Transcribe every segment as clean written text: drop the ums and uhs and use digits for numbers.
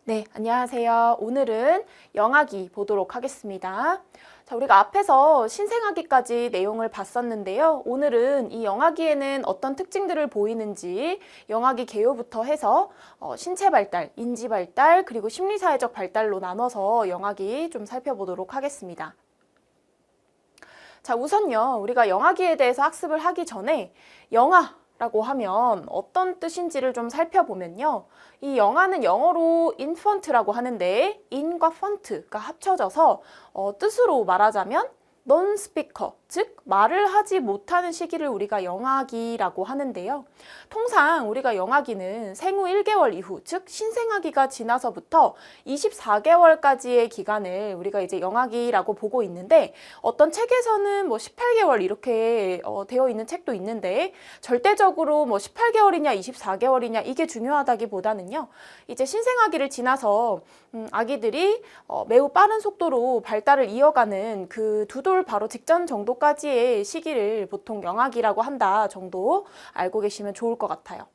네, 안녕하세요. 오늘은 영아기 보도록 하겠습니다. 자, 우리가 앞에서 신생아기까지 내용을 봤었는데요. 오늘은 이 영아기에는 어떤 특징들을 보이는지 영아기 개요부터 해서 신체 발달, 인지 발달, 그리고 심리사회적 발달로 나눠서 영아기 좀 살펴보도록 하겠습니다. 자, 우선요, 우리가 영아기에 대해서 학습을 하기 전에 영아라고 하면 어떤 뜻인지를 좀 살펴보면요. 이 영아는 영어로 infant라고 하는데 in과 fant가 합쳐져서 뜻으로 말하자면 non-speaker, 즉 말을 하지 못하는 시기를 우리가 영아기라고 하는데요. 통상 우리가 영아기는 생후 1개월 이후, 즉 신생아기가 지나서부터 24개월까지의 기간을 우리가 이제 영아기라고 보고 있는데, 어떤 책에서는 뭐 18개월 이렇게 되어 있는 책도 있는데, 절대적으로 뭐 18개월이냐 24개월이냐 이게 중요하다기보다는요, 이제 신생아기를 지나서 아기들이 매우 빠른 속도로 발달을 이어가는 그 두 돌 바로 직전 정도까지의 시기를 보통 영아기라고 한다 정도 알고 계시면 좋을 것 같아요.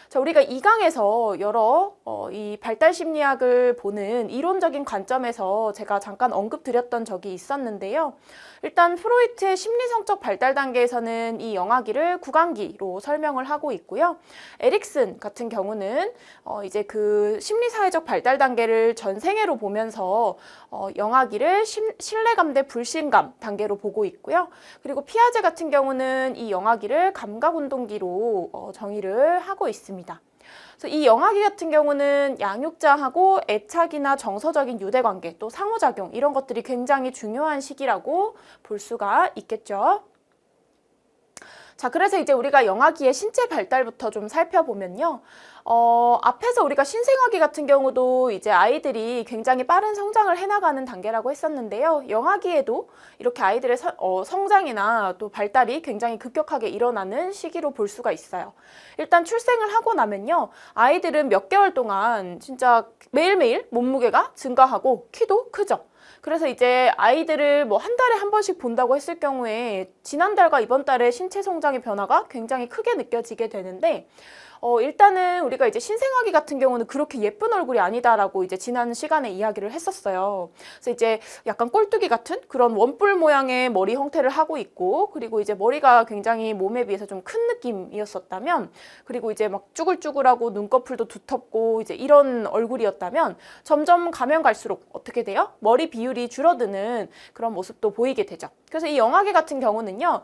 자, 우리가 2강에서 여러 이 발달 심리학을 보는 이론적인 관점에서 제가 잠깐 언급드렸던 적이 있었는데요. 일단 프로이트의 심리성적 발달 단계에서는 이 영아기를 구강기로 설명을 하고 있고요. 에릭슨 같은 경우는 이제 그 심리사회적 발달 단계를 전생애로 보면서 영아기를 신뢰감 대 불신감 단계로 보고 있고요. 그리고 피아제 같은 경우는 이 영아기를 감각운동기로 정의를 하고 있습니다. 그래서 이 영아기 같은 경우는 양육자하고 애착이나 정서적인 유대관계, 또 상호작용 이런 것들이 굉장히 중요한 시기라고 볼 수가 있겠죠. 자, 그래서 이제 우리가 영아기의 신체 발달부터 좀 살펴보면요. 앞에서 우리가 신생아기 같은 경우도 이제 아이들이 굉장히 빠른 성장을 해나가는 단계라고 했었는데요. 영아기에도 이렇게 아이들의 성장이나 또 발달이 굉장히 급격하게 일어나는 시기로 볼 수가 있어요. 일단 출생을 하고 나면요. 아이들은 몇 개월 동안 진짜 매일매일 몸무게가 증가하고 키도 크죠. 그래서 이제 아이들을 뭐 한 달에 한 번씩 본다고 했을 경우에 지난달과 이번 달에 신체 성장의 변화가 굉장히 크게 느껴지게 되는데, 일단은 우리가 이제 신생아기 같은 경우는 그렇게 예쁜 얼굴이 아니다라고 이제 지난 시간에 이야기를 했었어요. 그래서 이제 약간 꼴뚜기 같은 그런 원뿔 모양의 머리 형태를 하고 있고, 그리고 이제 머리가 굉장히 몸에 비해서 좀 큰 느낌이었었다면, 그리고 이제 막 쭈글쭈글하고 눈꺼풀도 두텁고 이제 이런 얼굴이었다면, 점점 가면 갈수록 어떻게 돼요? 머리 비율이 줄어드는 그런 모습도 보이게 되죠. 그래서 이 영아기 같은 경우는요,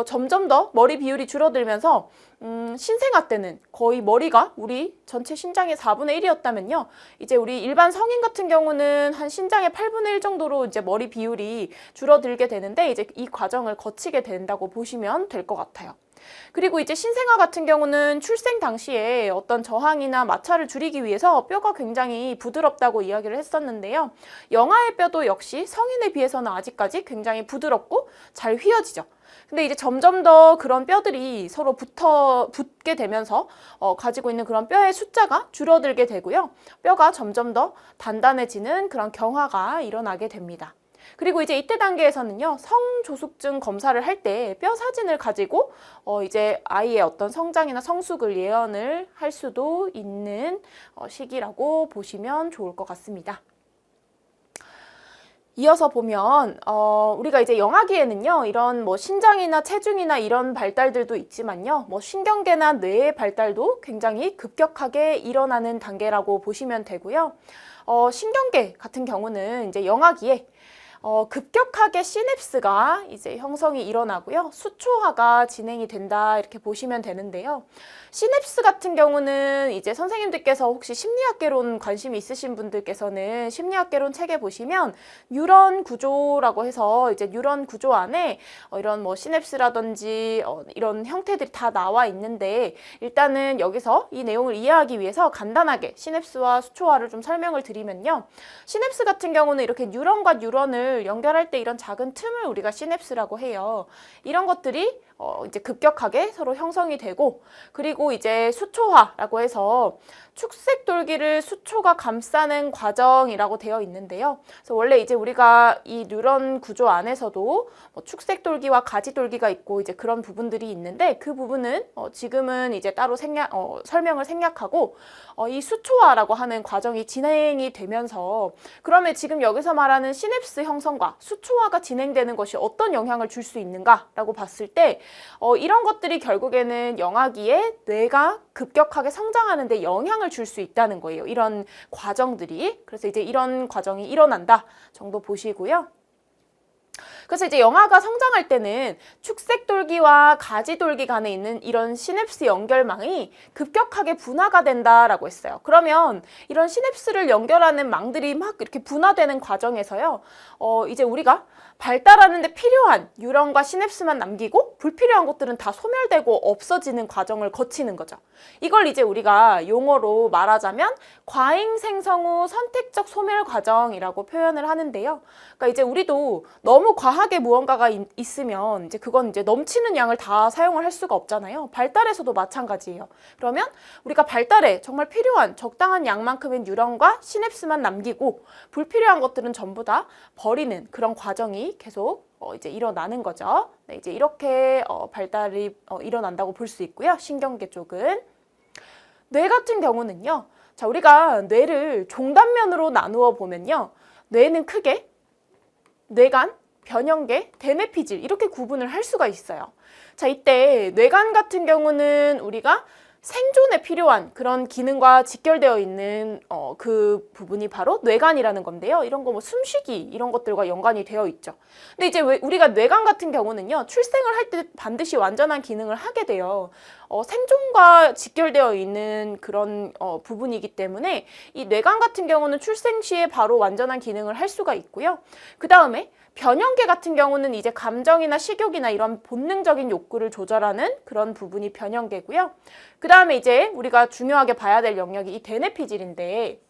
점점 더 머리 비율이 줄어들면서 신생아 때는 거의 머리가 우리 전체 신장의 4분의 1이었다면요. 이제 우리 일반 성인 같은 경우는 한 신장의 8분의 1 정도로 이제 머리 비율이 줄어들게 되는데, 이제 이 과정을 거치게 된다고 보시면 될 것 같아요. 그리고 이제 신생아 같은 경우는 출생 당시에 어떤 저항이나 마찰을 줄이기 위해서 뼈가 굉장히 부드럽다고 이야기를 했었는데요. 영아의 뼈도 역시 성인에 비해서는 아직까지 굉장히 부드럽고 잘 휘어지죠. 근데 이제 점점 더 그런 뼈들이 서로 붙게 되면서 가지고 있는 그런 뼈의 숫자가 줄어들게 되고요. 뼈가 점점 더 단단해지는 그런 경화가 일어나게 됩니다. 그리고 이제 이때 단계에서는요, 성조숙증 검사를 할 때 뼈 사진을 가지고 이제 아이의 어떤 성장이나 성숙을 예언을 할 수도 있는 시기라고 보시면 좋을 것 같습니다. 이어서 보면 우리가 이제 영아기에는요, 이런 뭐 신장이나 체중이나 이런 발달들도 있지만요, 뭐 신경계나 뇌의 발달도 굉장히 급격하게 일어나는 단계라고 보시면 되고요. 신경계 같은 경우는 이제 영아기에 급격하게 시냅스가 이제 형성이 일어나고요. 수초화가 진행이 된다 이렇게 보시면 되는데요. 시냅스 같은 경우는 이제 선생님들께서 혹시 심리학개론 관심이 있으신 분들께서는 심리학개론 책에 보시면 뉴런 구조라고 해서 이제 뉴런 구조 안에 이런 뭐 시냅스라든지 이런 형태들이 다 나와 있는데, 일단은 여기서 이 내용을 이해하기 위해서 간단하게 시냅스와 수초화를 좀 설명을 드리면요. 시냅스 같은 경우는 이렇게 뉴런과 뉴런을 연결할 때 이런 작은 틈을 우리가 시냅스라고 해요. 이런 것들이 이제 급격하게 서로 형성이 되고, 그리고 이제 수초화라고 해서 축색돌기를 수초가 감싸는 과정이라고 되어 있는데요. 그래서 원래 이제 우리가 이 뉴런 구조 안에서도 뭐 축색돌기와 가지돌기가 있고 이제 그런 부분들이 있는데, 그 부분은 지금은 이제 따로 설명을 생략하고 이 수초화라고 하는 과정이 진행이 되면서, 그러면 지금 여기서 말하는 시냅스 형성과 수초화가 진행되는 것이 어떤 영향을 줄 수 있는가라고 봤을 때 이런 것들이 결국에는 영아기에 뇌가 급격하게 성장하는 데 영향을 줄 수 있다는 거예요. 이런 과정들이. 그래서 이제 이런 과정이 일어난다 정도 보시고요. 그래서 이제 영아가 성장할 때는 축색돌기와 가지돌기 간에 있는 이런 시냅스 연결망이 급격하게 분화가 된다라고 했어요. 그러면 이런 시냅스를 연결하는 망들이 막 이렇게 분화되는 과정에서요, 이제 우리가 발달하는 데 필요한 뉴런과 시냅스만 남기고 불필요한 것들은 다 소멸되고 없어지는 과정을 거치는 거죠. 이걸 이제 우리가 용어로 말하자면 과잉 생성 후 선택적 소멸 과정이라고 표현을 하는데요. 그러니까 이제 우리도 너무 과하게 무언가가 있으면 이제 그건 이제 넘치는 양을 다 사용을 할 수가 없잖아요. 발달에서도 마찬가지예요. 그러면 우리가 발달에 정말 필요한 적당한 양만큼의 뉴런과 시냅스만 남기고 불필요한 것들은 전부 다 버리는 그런 과정이 계속 이제 일어나는 거죠. 네, 이제 이렇게 발달이 일어난다고 볼 수 있고요. 신경계 쪽은. 뇌 같은 경우는요. 자, 우리가 뇌를 종단면으로 나누어 보면요. 뇌는 크게 뇌간, 변형계, 대뇌피질 이렇게 구분을 할 수가 있어요. 자, 이때 뇌간 같은 경우는 우리가 생존에 필요한 그런 기능과 직결되어 있는 그 부분이 바로 뇌간이라는 건데요. 이런 거 뭐 숨쉬기 이런 것들과 연관이 되어 있죠. 근데 이제 우리가 뇌간 같은 경우는요, 출생을 할 때 반드시 완전한 기능을 하게 돼요. 생존과 직결되어 있는 그런 부분이기 때문에 이 뇌간 같은 경우는 출생 시에 바로 완전한 기능을 할 수가 있고요. 그 다음에 변형계 같은 경우는 이제 감정이나 식욕이나 이런 본능적인 욕구를 조절하는 그런 부분이 변형계고요. 그 다음에 이제 우리가 중요하게 봐야 될 영역이 이 대뇌피질인데,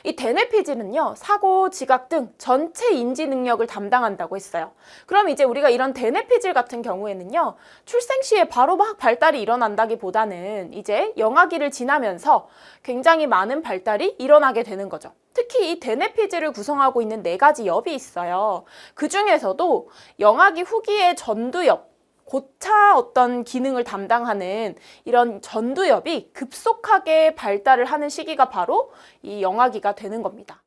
이 대뇌피질은요, 사고, 지각 등 전체 인지 능력을 담당한다고 했어요. 그럼 이제 우리가 이런 대뇌피질 같은 경우에는요, 출생 시에 바로 막 발달이 일어난다기보다는 이제 영아기를 지나면서 굉장히 많은 발달이 일어나게 되는 거죠. 특히 이 대뇌피질을 구성하고 있는 4가지 엽이 있어요. 그 중에서도 영아기 후기의 전두엽, 고차 어떤 기능을 담당하는 이런 전두엽이 급속하게 발달을 하는 시기가 바로 이 영아기가 되는 겁니다.